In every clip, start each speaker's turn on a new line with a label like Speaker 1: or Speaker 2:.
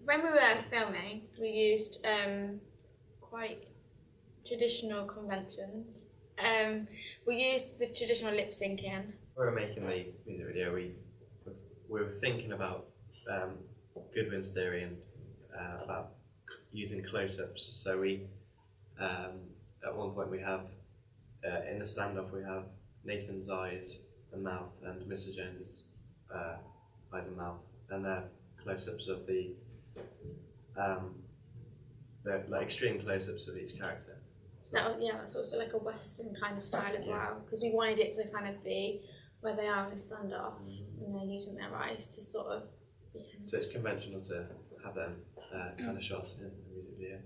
Speaker 1: When we were filming, we used quite traditional conventions. We used the traditional lip syncing.
Speaker 2: When we were making the music video, we were thinking about Goodwin's theory and about using close-ups. So we, at one point, we have in the standoff we have Nathan's eyes and mouth, and Mr. Jones's eyes and mouth, and they're close-ups of the like extreme close-ups of each character. So
Speaker 1: That's also like a Western kind of style as well, because we wanted it to kind of be where they are in standoff and they're using their eyes to sort of.
Speaker 2: So it's conventional to have them kind of shots in the music video.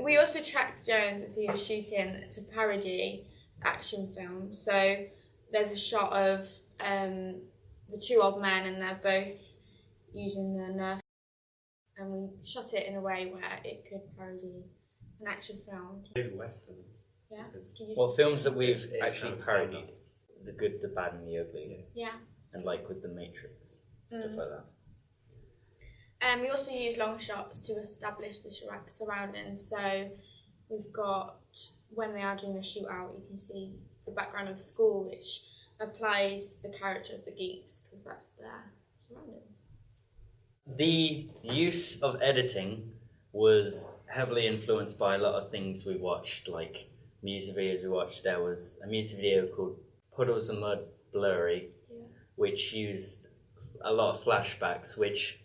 Speaker 1: We also tracked Jones as he was shooting to parody action films. So there's a shot of the two old men, and they're both using the Nerf, and we shot it in a way where it could parody an action film.
Speaker 2: Maybe westerns.
Speaker 1: Yeah.
Speaker 3: Well, films that we've
Speaker 2: It's
Speaker 3: actually
Speaker 2: kind of
Speaker 3: parodied, the good, the bad, and the ugly.
Speaker 1: Yeah.
Speaker 3: And like with the Matrix, stuff like that.
Speaker 1: We also use long shots to establish the surroundings. So we've got, when they are doing the shootout, you can see the background of the school, which applies the character of the geeks, because that's their surroundings.
Speaker 3: The use of editing was heavily influenced by a lot of things we watched, like music videos we watched. There was a music video called Puddles of Mud Blurry, which used a lot of flashbacks, which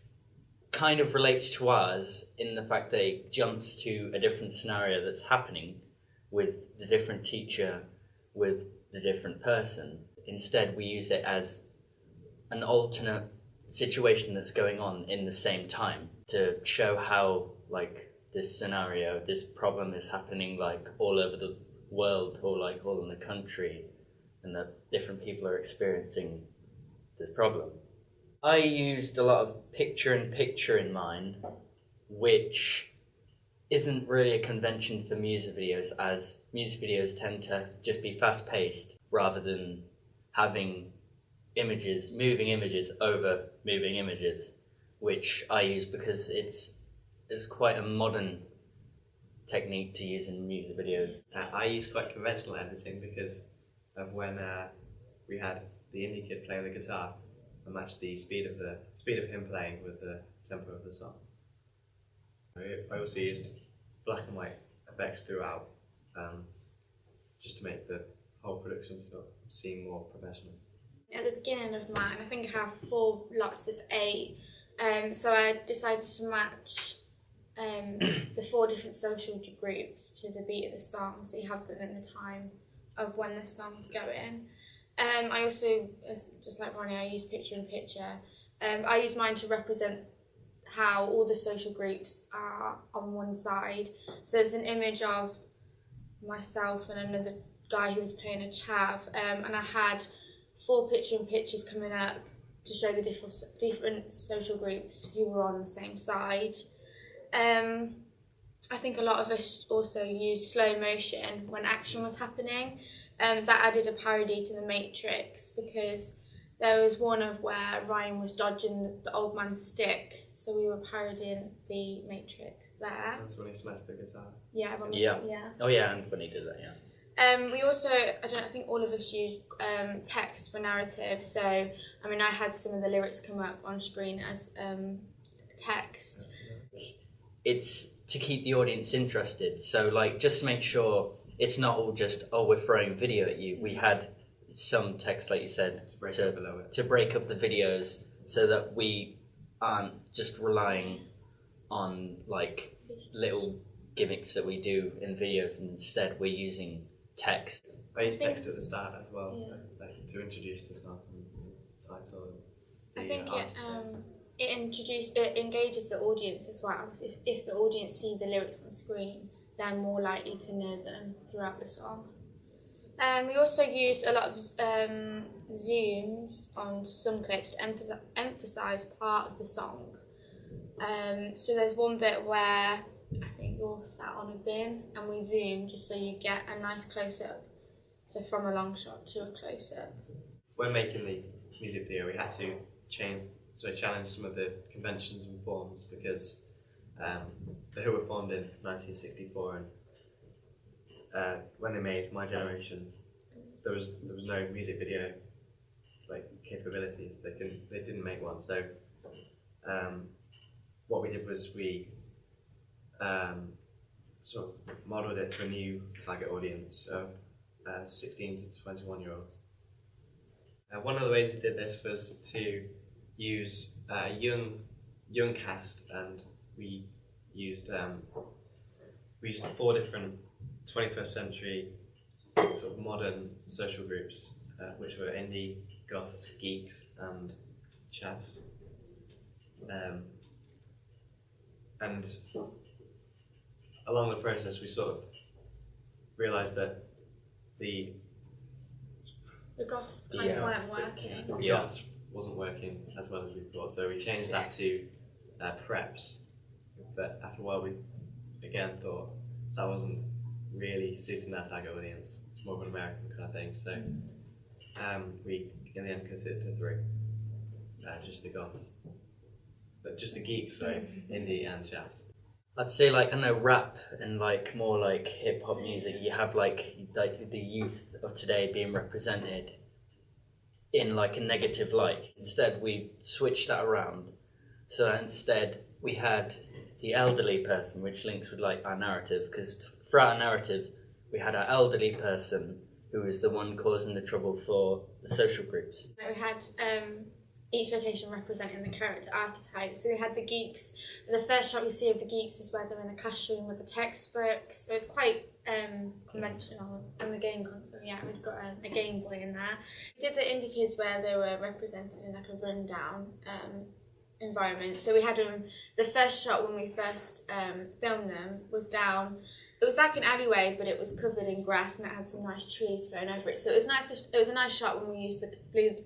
Speaker 3: kind of relates to ours in the fact that it jumps to a different scenario that's happening with the different teacher, with the different person. Instead, we use it as an alternate situation that's going on in the same time to show how, like, this scenario, this problem is happening, like, all over the world, or like all in the country, and that different people are experiencing this problem. I used a lot of picture-in-picture in mine, which isn't really a convention for music videos, as music videos tend to just be fast-paced rather than having images, moving images over moving images, which I use because it's quite a modern technique to use in music videos.
Speaker 2: I use quite conventional editing because of when we had the indie kid playing the guitar and match the speed of him playing with the tempo of the song. I also used black and white effects throughout, just to make the whole production sort of seem more professional.
Speaker 1: At the beginning of mine, I think I have 4 lots of 8, so I decided to match the 4 different social groups to the beat of the song, so you have them in the time of when the song's going. I also, just like Ronnie, I use picture-in-picture. I use mine to represent how all the social groups are on one side. So there's an image of myself and another guy who was playing a chav, and I had 4 picture-in-pictures coming up to show the different social groups who were on the same side. I think a lot of us also used slow motion when action was happening. That added a parody to the Matrix, because there was one of where Ryan was dodging the old man's stick, so we were parodying the Matrix there.
Speaker 2: That's when he smashed the guitar.
Speaker 1: Yeah.
Speaker 3: Oh yeah, and when he did that, yeah.
Speaker 1: We also, I think all of us used text for narrative. So, I mean, I had some of the lyrics come up on screen as text.
Speaker 3: It's to keep the audience interested. So, like, just to make sure it's not all just, oh, we're throwing video at you. We had some text, like you said, to break up the videos so that we aren't just relying on, like, little gimmicks that we do in videos, and instead we're using text.
Speaker 2: I use text at the start as well, like, to introduce the song and the title.
Speaker 1: I think it engages the audience as well. If the audience see the lyrics on screen, they're more likely to know them throughout the song. We also use a lot of zooms on some clips to emphasise part of the song. So there's one bit where I think you're sat on a bin and we zoom just so you get a nice close-up. So from a long shot to a close-up.
Speaker 2: When making the music video, we had to challenge some of the conventions and forms, because The Who were formed in 1964, and when they made My Generation, there was no music video like capabilities. They didn't make one. So what we did was we sort of modelled it to a new target audience of 16 to 21-year-olds. One of the ways we did this was to use a young cast, and we used 4 different 21st century sort of modern social groups, which were indie, goths, geeks, and chavs. And along the process, we sort of realised that the
Speaker 1: goths kind of weren't working.
Speaker 2: The goths wasn't working as well as we thought, so we changed that to preps. But after a while, we again thought that wasn't really suiting our target audience. It's more of an American kind of thing. So we in the end cut it to 3, just the goths, but just the geeks, sorry, indie and chavs.
Speaker 3: I'd say like, I know, rap and like more like hip hop music, you have like the youth of today being represented in like a negative light. Instead, we switched that around. So that instead we had the elderly person, which links with like our narrative, because throughout our narrative we had our elderly person who was the one causing the trouble for the social groups.
Speaker 1: We had each location representing the character archetype. So we had the geeks. The first shot we see of the geeks is where they're in the classroom with the textbooks. So it's quite conventional. And the game console, yeah, we've got a Game Boy in there. We did the indie kids where they were represented in like a rundown environment. So we had them. The first shot when we first filmed them was down. It was like an alleyway, but it was covered in grass and it had some nice trees growing over it. So it was nice. It was a nice shot when we used the blue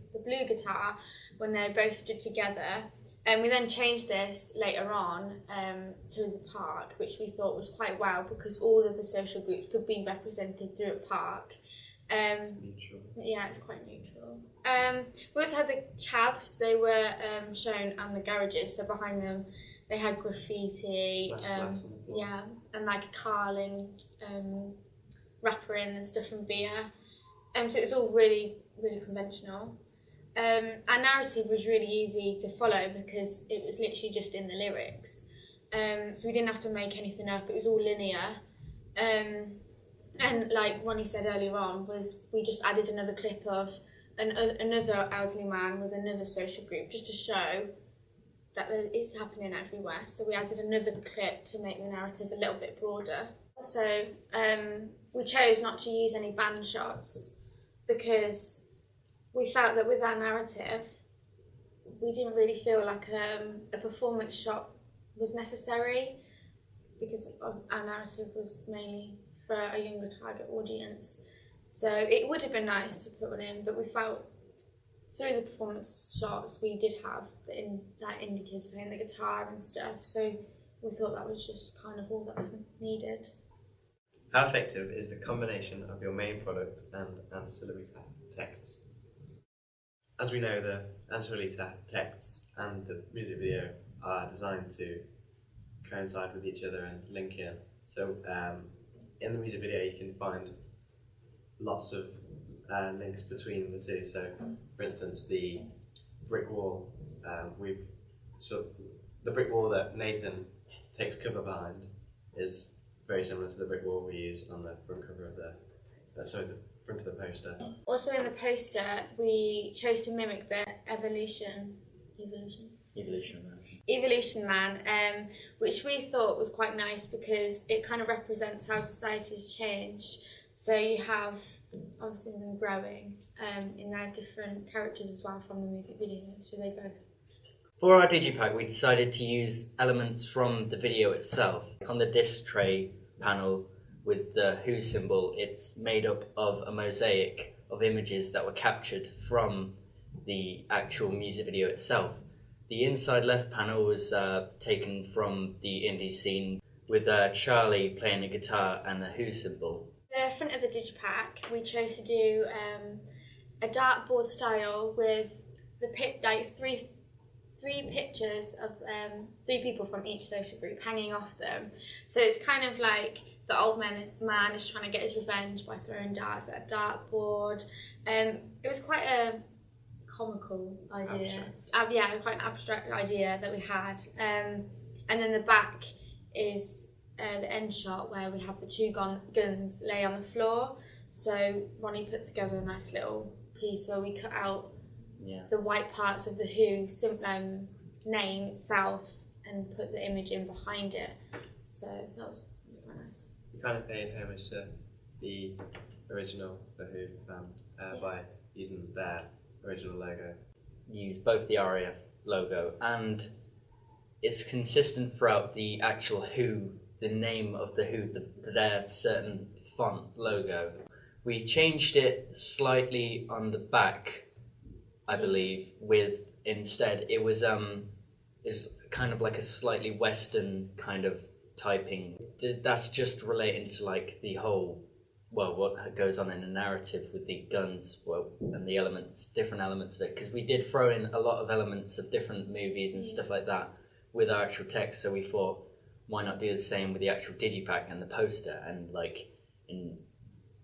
Speaker 1: guitar when they both stood together. And we then changed this later on to the park, which we thought was quite wow because all of the social groups could be represented through a park.
Speaker 2: It's neutral.
Speaker 1: Yeah, it's quite neutral. We also had the chavs. They were shown on the garages. So behind them, they had graffiti. Yeah, and like a Carling wrapper in and stuff from beer. So it was all really, really conventional. Our narrative was really easy to follow because it was literally just in the lyrics. So we didn't have to make anything up, it was all linear. And like Ronnie said earlier on, was we just added another clip of another elderly man with another social group just to show that it's happening everywhere. So we added another clip to make the narrative a little bit broader. Also, we chose not to use any band shots because we felt that with our narrative, we didn't really feel like a performance shot was necessary because our narrative was mainly for a younger target audience. So it would have been nice to put one in, but we felt through the performance shots we did have like indie kids playing the guitar and stuff. So we thought that was just kind of all that was needed.
Speaker 2: How effective is the combination of your main product and ancillary texts? As we know, the ancillary texts and the music video are designed to coincide with each other and link in. So in the music video you can find lots of links between the two. So for instance, the brick wall, the brick wall that Nathan takes cover behind is very similar to the brick wall we use on the front cover of the front of the poster. Also
Speaker 1: in the poster, we chose to mimic the Evolution Man, which we thought was quite nice because it kind of represents how society has changed. So you have obviously them growing in their different characters as well from the music video. So they both.
Speaker 3: For our digipack, we decided to use elements from the video itself. On the disc tray panel with the Who symbol, it's made up of a mosaic of images that were captured from the actual music video itself. The inside left panel was taken from the indie scene with Charlie playing a guitar and the Who symbol.
Speaker 1: The front of the digipack, we chose to do a dartboard style with the three 3 pictures of 3 people from each social group hanging off them. So it's kind of like the old man is trying to get his revenge by throwing darts at a dartboard. It was quite a comical idea. Yeah, quite an abstract idea that we had. And then the back is the end shot where we have the 2 guns lay on the floor. So Ronnie put together a nice little piece where we cut out the white parts of the Who name itself and put the image in behind it. So that was quite nice.
Speaker 2: We kind of paid homage to the original The Who by using their original logo.
Speaker 3: Use both the RAF logo, and it's consistent throughout the actual Who, the name of the Who, their certain font logo. We changed it slightly on the back, I believe, instead it was kind of like a slightly Western kind of typing. That's just relating to like the whole, what goes on in the narrative with the guns, and the different elements of it, because we did throw in a lot of elements of different movies and stuff like that with our actual text, so we thought, why not do the same with the actual digipack and the poster, and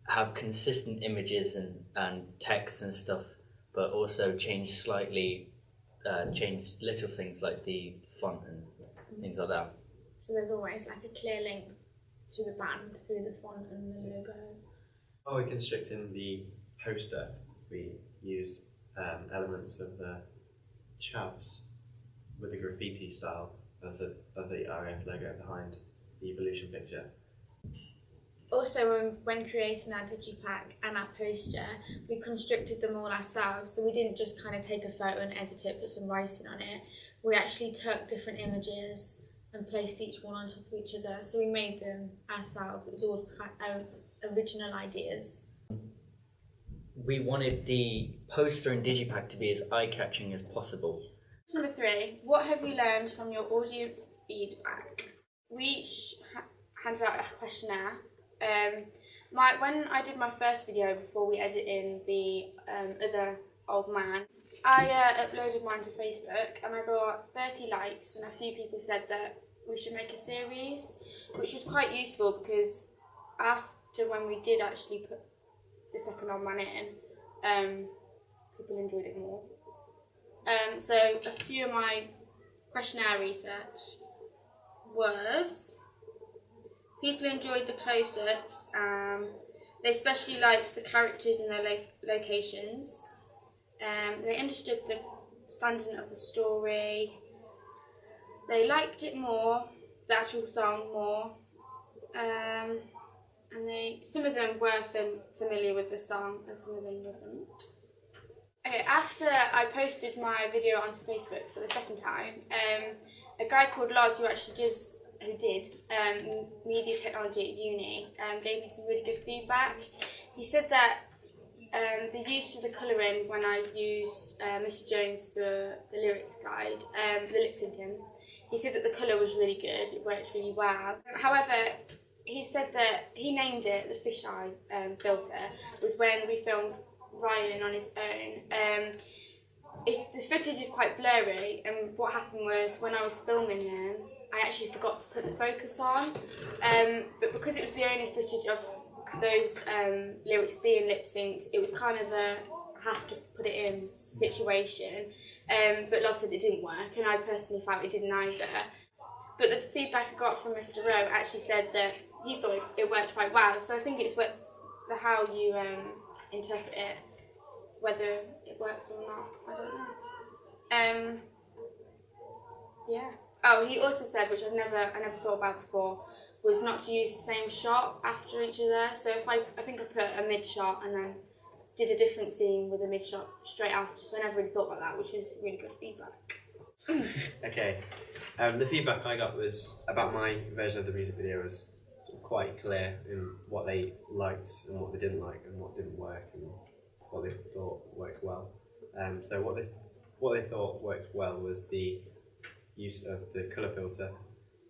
Speaker 3: have consistent images and text and stuff, but also change little things like the font and things like that.
Speaker 1: So there's always like a clear link to the band through the font and the logo.
Speaker 2: While we're constructing the poster, we used elements of the chavs with the graffiti style of the RAF logo behind the evolution picture.
Speaker 1: Also, when creating our digipack and our poster, we constructed them all ourselves. So we didn't just kind of take a photo and edit it, put some writing on it. We actually took different images and placed each one on top of each other. So we made them ourselves. It was all kind of original ideas.
Speaker 3: We wanted the poster and digipack to be as eye-catching as possible.
Speaker 1: Number 3, what have you learned from your audience feedback? We each handed out a questionnaire. When I did my first video before we edited in the other old man, I uploaded mine to Facebook and I got 30 likes, and a few people said that we should make a series, which was quite useful because after when we did actually put the second old man in, people enjoyed it more. So a few of my questionnaire research was, people enjoyed the close-ups. They especially liked the characters and their locations. They understood the standing of the story. They liked it more, the actual song more. And some of them were familiar with the song, and some of them wasn't. Okay, after I posted my video onto Facebook for the second time, a guy called Loz, who did media technology at uni, gave me some really good feedback. He said that the use of the colouring when I used Mr. Jones for the lyric side, the lip syncing, he said that the colour was really good, it worked really well. However, he said that he named it the fisheye filter, was when we filmed Ryan on his own. The footage is quite blurry, and what happened was when I was filming him, I actually forgot to put the focus on, but because it was the only footage of those lyrics being lip synced, it was kind of a have to put it in situation. But Loz said it didn't work, and I personally felt it didn't either. But the feedback I got from Mr. Rowe actually said that he thought it worked quite well. So I think it's how you interpret it, whether it works or not. I don't know. Yeah. Oh, he also said, which I never thought about before, was not to use the same shot after each other. So if I think I put a mid shot and then did a different scene with a mid shot straight after. So I never really thought about that, which was really good feedback.
Speaker 2: Okay. The feedback I got was about my version of the music video was sort of quite clear in what they liked and what they didn't like, and what didn't work and what they thought worked well. So what they thought worked well was the use of the colour filter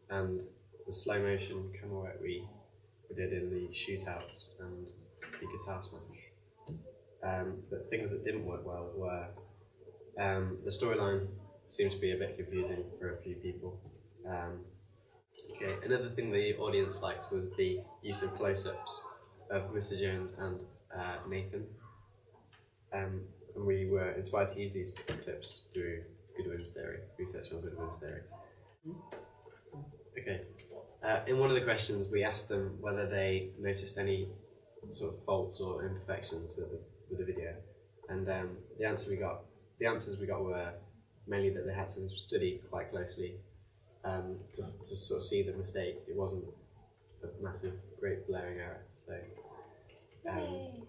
Speaker 2: and the slow motion camera work we did in the shootouts and the guitar smash. But things that didn't work well were the storyline seems to be a bit confusing for a few people. Okay, another thing the audience liked was the use of close-ups of Mr. Jones and Nathan. And we were inspired to use these clips through Goodwin's theory, research on Goodwin's theory. Okay, in one of the questions we asked them whether they noticed any sort of faults or imperfections with the video, and the answers we got were mainly that they had to study quite closely to sort of see the mistake. It wasn't a massive, great blaring error, so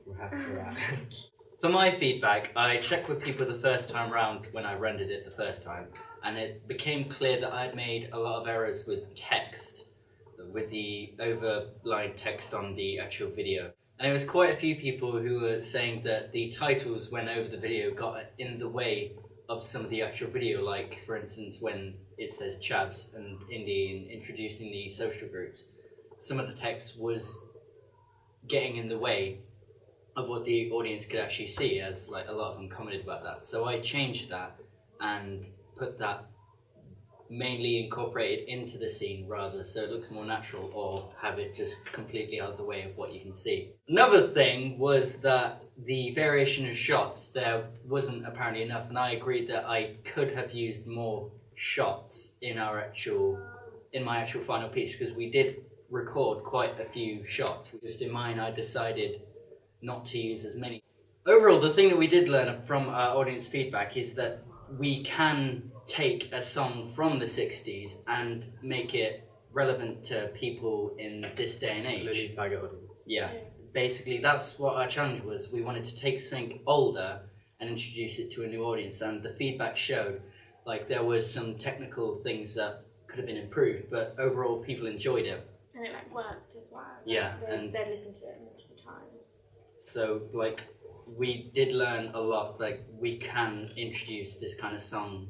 Speaker 2: we're happy for that.
Speaker 3: For my feedback, I checked with people the first time round when I rendered it the first time, and it became clear that I'd made a lot of errors with text, with the overlying text on the actual video. And there was quite a few people who were saying that the titles when over the video got in the way of some of the actual video, like for instance when it says Chavs and Indie and introducing the social groups, some of the text was getting in the way of what the audience could actually see, as like a lot of them commented about that. So I changed that and put that mainly incorporated into the scene rather, so it looks more natural, or have it just completely out of the way of what you can see. Another thing was that the variation of shots, there wasn't apparently enough, and I agreed that I could have used more shots in my actual final piece, because we did record quite a few shots. Just in mine, I decided not to use as many. Overall, the thing that we did learn from our audience feedback is that we can take a song from the 60s and make it relevant to people in this day and age.
Speaker 2: The new target audience.
Speaker 3: Yeah, basically that's what our challenge was. We wanted to take something older and introduce it to a new audience, and the feedback showed like there was some technical things that could have been improved, but overall people enjoyed it.
Speaker 1: And it like worked as well.
Speaker 3: Yeah,
Speaker 1: and they listened to it multiple times.
Speaker 3: So like we did learn a lot, like we can introduce this kind of song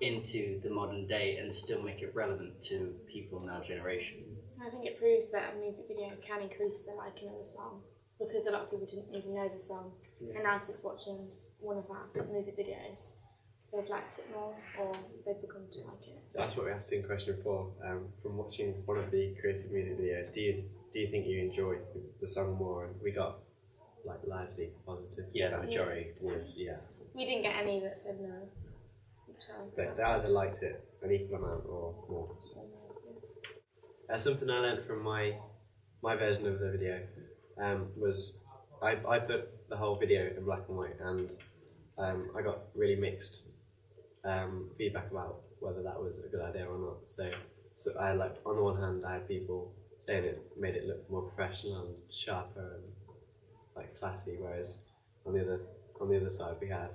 Speaker 3: into the modern day and still make it relevant to people in our generation.
Speaker 1: I think it proves that a music video can increase the liking of a song, because a lot of people didn't even know the song, and now since watching one of our music videos, they've liked it more, or they've become to like it.
Speaker 2: That's what we asked in question 4. From watching one of the creative music videos, do you think you enjoyed the song more? And we got like largely positive.
Speaker 3: Yeah, the majority was yes.
Speaker 1: We didn't get any that said no. So
Speaker 2: They either liked it an equal amount or more. Something I learned from my version of the video was I put the whole video in black and white, and I got really mixed feedback about whether that was a good idea or not. So I like, on the one hand I had people saying it made it look more professional and sharper and like classy, whereas on the other side we had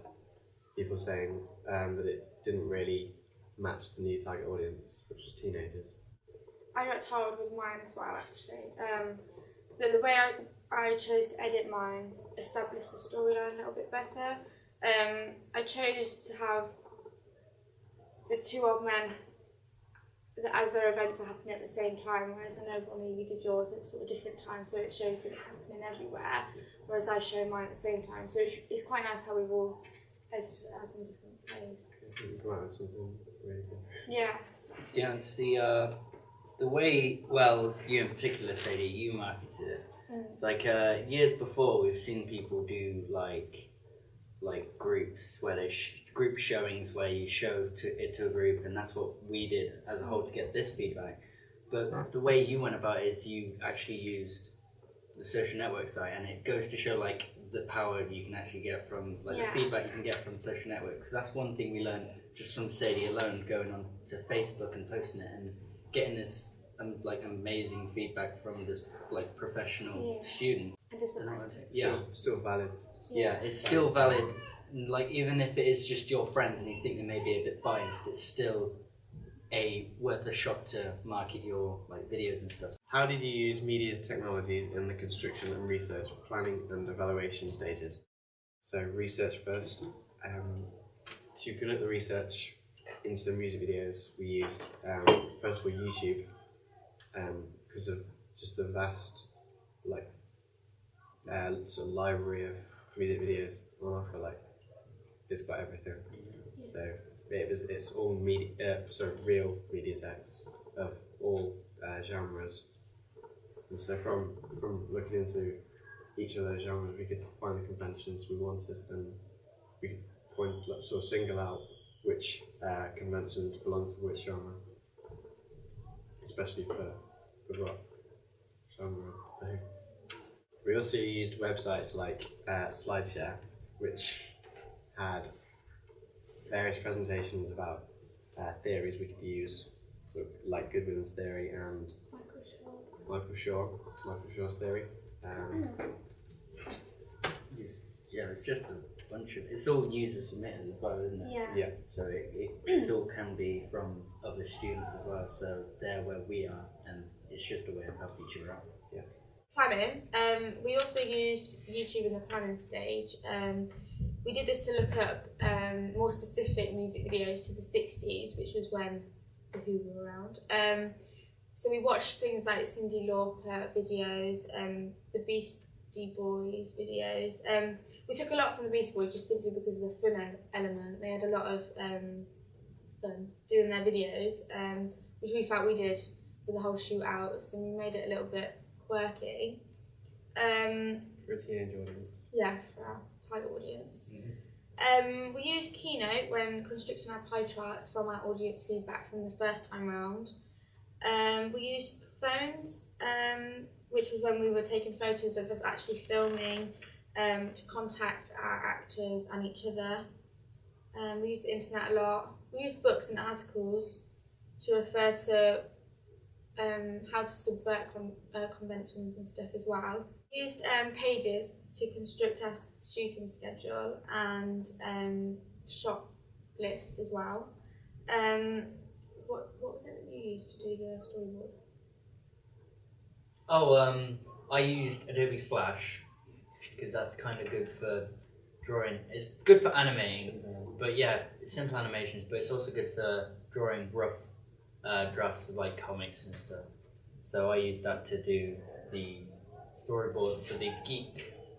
Speaker 2: people saying that it didn't really match the new target audience, which was teenagers.
Speaker 1: I got told with mine as well, actually. That the way I chose to edit mine established the storyline a little bit better. I chose to have the two old men, as their events are happening at the same time, whereas I know, Ronnie, you did yours at sort of different times, so it shows that it's happening everywhere, whereas I show mine at the same time. So it's quite nice how we've all edited it as in different ways.
Speaker 2: Come out with something really good.
Speaker 1: Yeah.
Speaker 3: Yeah, it's the way, well, you in particular, Sadie, you marketed it. It's like years before we've seen people do like groups where they group showings where you show it to a group, and that's what we did as a whole to get this feedback. But the way you went about it is you actually used the social network site, and it goes to show like the power you can actually get from the feedback you can get from social networks. Because that's one thing we learned just from Sadie alone, going on to Facebook and posting it and getting this like amazing feedback from this like professional student.
Speaker 1: And disappointed.
Speaker 2: Still valid.
Speaker 3: Yeah, it's still valid. Like even if it is just your friends and you think they may be a bit biased, it's still worth a shot to market your like videos and stuff.
Speaker 2: How did you use media technologies in the construction and research, planning and evaluation stages? So research first. To conduct the research into the music videos, we used first of all YouTube, because of just the vast sort of library of music videos on offer. Like it's got everything. So it's all media, real media texts of all genres. And so from looking into each of those genres, we could find the conventions we wanted, and we could sort of single out which conventions belong to which genre, especially for rock genre. We also used websites like SlideShare, which had various presentations about theories we could use, so like Goodwin's theory and Michael Shaw's theory.
Speaker 3: It's just a bunch of, it's all user submitted as well, isn't it?
Speaker 1: Yeah.
Speaker 3: So it all can be from other students as well, so they're where we are, and it's just a way of helping each other out.
Speaker 2: Yeah.
Speaker 1: Planning. We also used YouTube in the planning stage. We did this to look up more specific music videos to the 60s, which was when the Who were around. So we watched things like Cyndi Lauper videos, the Beastie Boys videos. We took a lot from the Beastie Boys just simply because of the fun element. They had a lot of fun doing their videos, which we felt we did with the whole shootouts, and we made it a little bit quirky.
Speaker 2: For a teenage audience.
Speaker 1: Yeah, for our target audience. We used Keynote when constructing our pie charts from our audience feedback from the first time round. We used phones, which was when we were taking photos of us actually filming to contact our actors and each other. We used the internet a lot. We used books and articles to refer to how to subvert conventions and stuff as well. We used pages to construct our shooting schedule and shot list as well. What was it that you used to do the storyboard?
Speaker 3: I used Adobe Flash because that's kind of good for drawing. It's good for animating, but yeah, it's simple animations, but it's also good for drawing rough drafts of like comics and stuff. So I used that to do the storyboard for the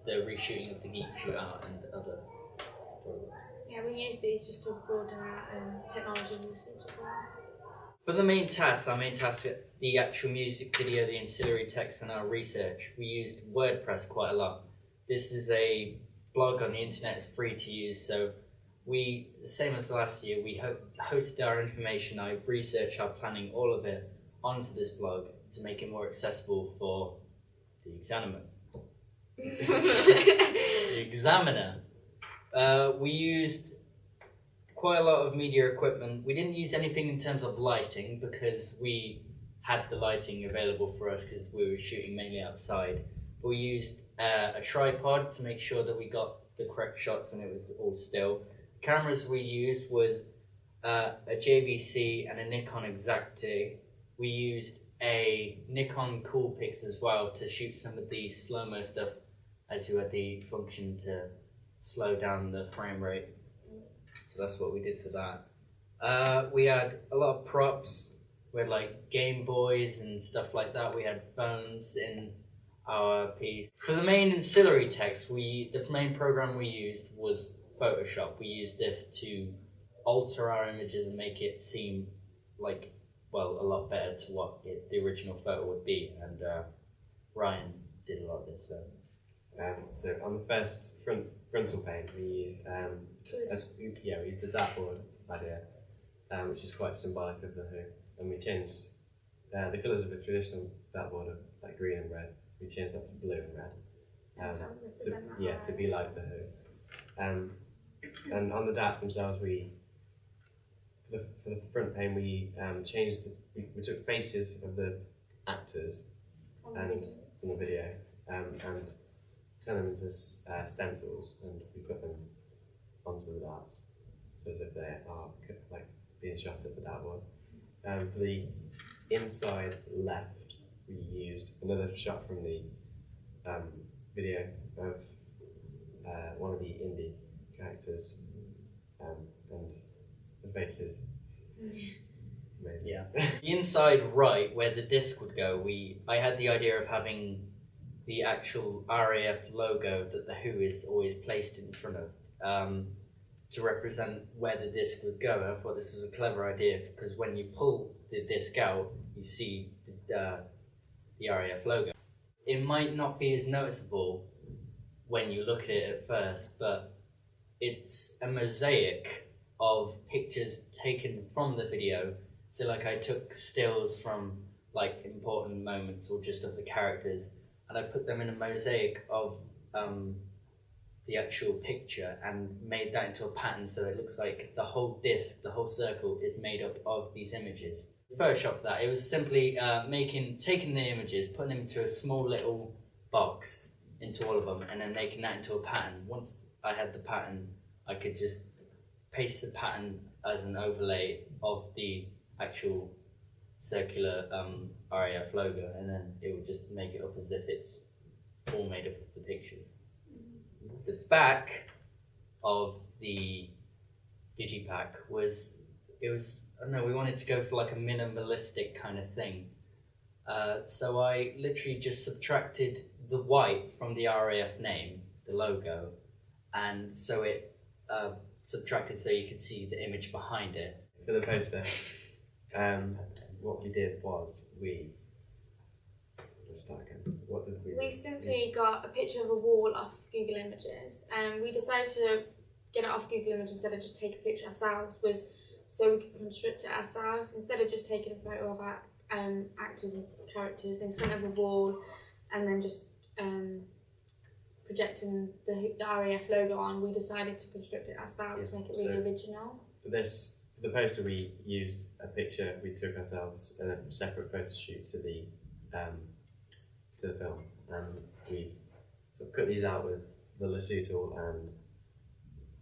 Speaker 3: reshooting of the Geek Shootout and other storyboards.
Speaker 1: Yeah, we used these just to broaden our technology usage as well.
Speaker 3: For the main tasks, our main tasks are the actual music video, the ancillary text, and our research. We used WordPress quite a lot. This is a blog on the internet, it's free to use, so we, the same as last year, we hosted our information, our research, our planning, all of it onto this blog to make it more accessible for the examiner. We used quite a lot of media equipment. We didn't use anything in terms of lighting because we had the lighting available for us because we were shooting mainly outside. But we used a tripod to make sure that we got the correct shots and it was all still. Cameras we used was a JVC and a Nikon Exactly. We used a Nikon Coolpix as well to shoot some of the slow-mo stuff, as you had the function to slow down the frame rate. So that's what we did for that. We had a lot of props. We had like Game Boys and stuff like that. We had phones in our piece. For the main ancillary text, the main program we used was Photoshop. We used this to alter our images and make it seem like, well, a lot better to what the original photo would be. And Ryan did a lot of this.
Speaker 2: So on the first frontal pane, we used we used the dartboard idea, which is quite symbolic of the Who, and we changed the colours of a traditional dartboard of like green and red. We changed that to blue and red, to be like the Who. And on the darts themselves, for the front pane, we changed we took faces of the actors and from the video and turned them into stencils, and we put them onto the darts, so as if they are like being shot at the dartboard. For the inside left, we used another shot from the video of one of the indie characters, and the faces. Amazing.
Speaker 3: Yeah. The inside right, where the disc would go, I had the idea of having the actual RAF logo that the Who is always placed in front of. to represent where the disc would go. And I thought this was a clever idea because when you pull the disc out, you see the RAF logo. It might not be as noticeable when you look at it at first, but it's a mosaic of pictures taken from the video. So like I took stills from like important moments or just of the characters, and I put them in a mosaic of the actual picture and made that into a pattern, so it looks like the whole disc, the whole circle is made up of these images. Photoshop that. It was simply taking the images, putting them into a small little box into all of them, and then making that into a pattern. Once I had the pattern, I could just paste the pattern as an overlay of the actual circular RAF logo, and then it would just make it up as if it's all made up of the pictures. The back of the digipack was, I don't know, we wanted to go for like a minimalistic kind of thing. So I literally just subtracted the white from the RAF name, the logo, and so it subtracted so you could see the image behind it.
Speaker 2: For the poster, what we did was let's start again. What did we do?
Speaker 1: We simply got a picture of a wall off Google Images, and we decided to get it off Google Images instead of just take a picture ourselves, was so we could construct it ourselves instead of just taking a photo of our actors and characters in front of a wall and then just projecting the RAF logo on. We decided to construct it ourselves, make it really original.
Speaker 2: For the poster, we used a picture we took ourselves in a separate photo shoot to the film, and we sort of cut these out with the lasso tool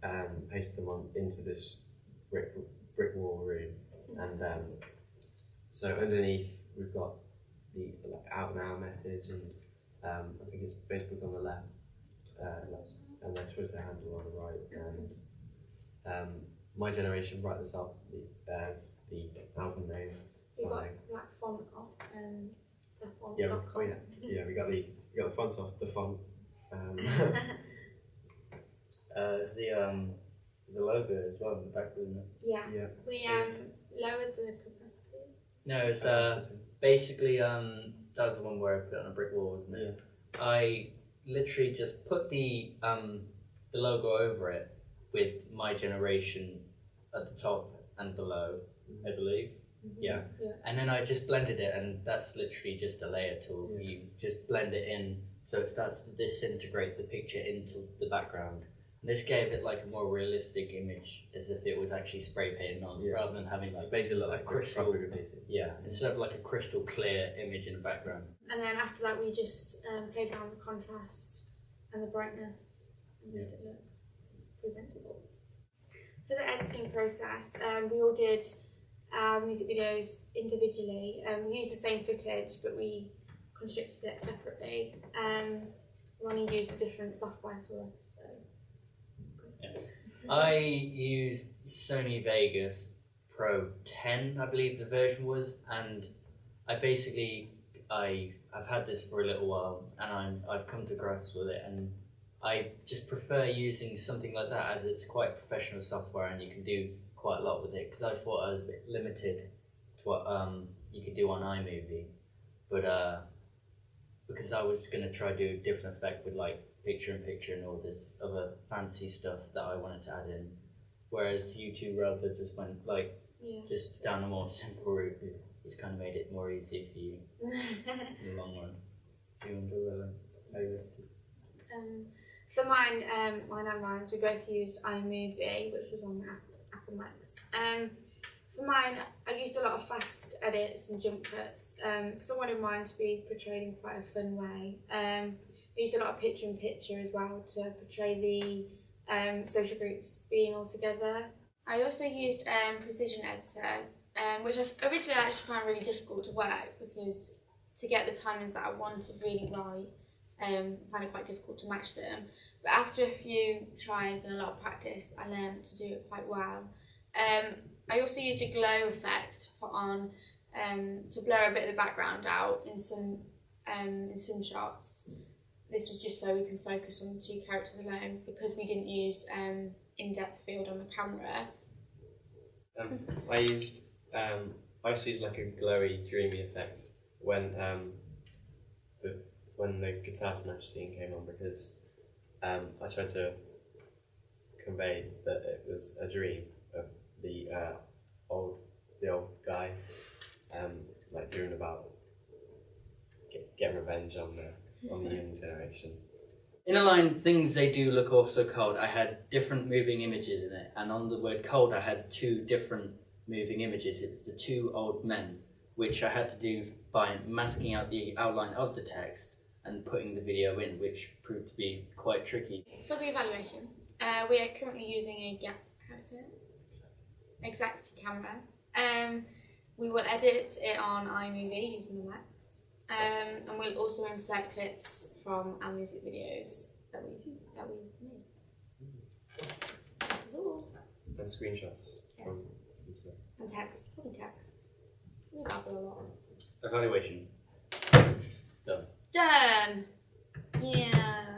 Speaker 2: and pasted them on into this brick wall room, and so underneath we've got the out now message, and I think it's Facebook on the left, and then Twitter handle on the right, and My Generation right at the top as the album name.
Speaker 1: We got black font off the font.
Speaker 2: Yeah, we got the font off the font.
Speaker 3: The logo as well in the back, wasn't it?
Speaker 1: Yeah. We lowered the capacity.
Speaker 3: No, it's basically that was the one where I put it on a brick wall, wasn't it? Yeah. I literally just put the logo over it with My Generation at the top and below, I believe. Mm-hmm. Yeah. And then I just blended it, and that's literally just a layer tool. Yeah. You just blend it in so it starts to disintegrate the picture into the background. And this gave it like a more realistic image, as if it was actually spray painted on, rather than having like
Speaker 2: basically look like
Speaker 3: crystal. Yeah, instead of like a crystal clear image in the background.
Speaker 1: And then after that, we just played around with the contrast and the brightness and made it look presentable. For the editing process, we all did our music videos individually. We used the same footage, but we constructed it separately. Ronnie used a different software to us.
Speaker 3: I used Sony Vegas Pro 10, I believe the version was, and I've had this for a little while, and I've come to grasp with it, and I just prefer using something like that, as it's quite professional software and you can do quite a lot with it, because I thought I was a bit limited to what you could do on iMovie, but because I was going to try to do a different effect with like picture-in-picture and all this other fancy stuff that I wanted to add in, whereas YouTube rather just went like just down a more simple route, which kind of made it more easy for you in the long run. So you want to
Speaker 1: for mine and Ryan's, we both used iMovie, which was on Apple Macs. For mine, I used a lot of fast edits and jump cuts because I wanted mine to be portrayed in quite a fun way. I used a lot of picture-in-picture as well to portray the social groups being all together. I also used Precision Editor, which originally I actually found really difficult to work because to get the timings that I wanted really right, I found it quite difficult to match them. But after a few tries and a lot of practice, I learned to do it quite well. I also used a glow effect put on to blur a bit of the background out in some shots. this was just so we can focus on the 2 characters alone, because we didn't use in-depth field on the camera.
Speaker 2: I also used like a glowy, dreamy effect when the guitar smash scene came on, because I tried to convey that it was a dream of the old guy, like dreaming about getting revenge on the young generation.
Speaker 3: In a line, things they do look also cold, I had different moving images in it, and on the word cold I had 2 different moving images. It's the 2 old men, which I had to do by masking out the outline of the text and putting the video in, which proved to be quite tricky.
Speaker 1: For the evaluation, we are currently using a exact camera. We will edit it on iMovie using the Max. And we'll also insert clips from our music videos that we've made. That is all.
Speaker 2: And screenshots.
Speaker 1: Yes. And text, probably text. We babble a lot.
Speaker 3: Evaluation. Done.
Speaker 1: Done! Yeah.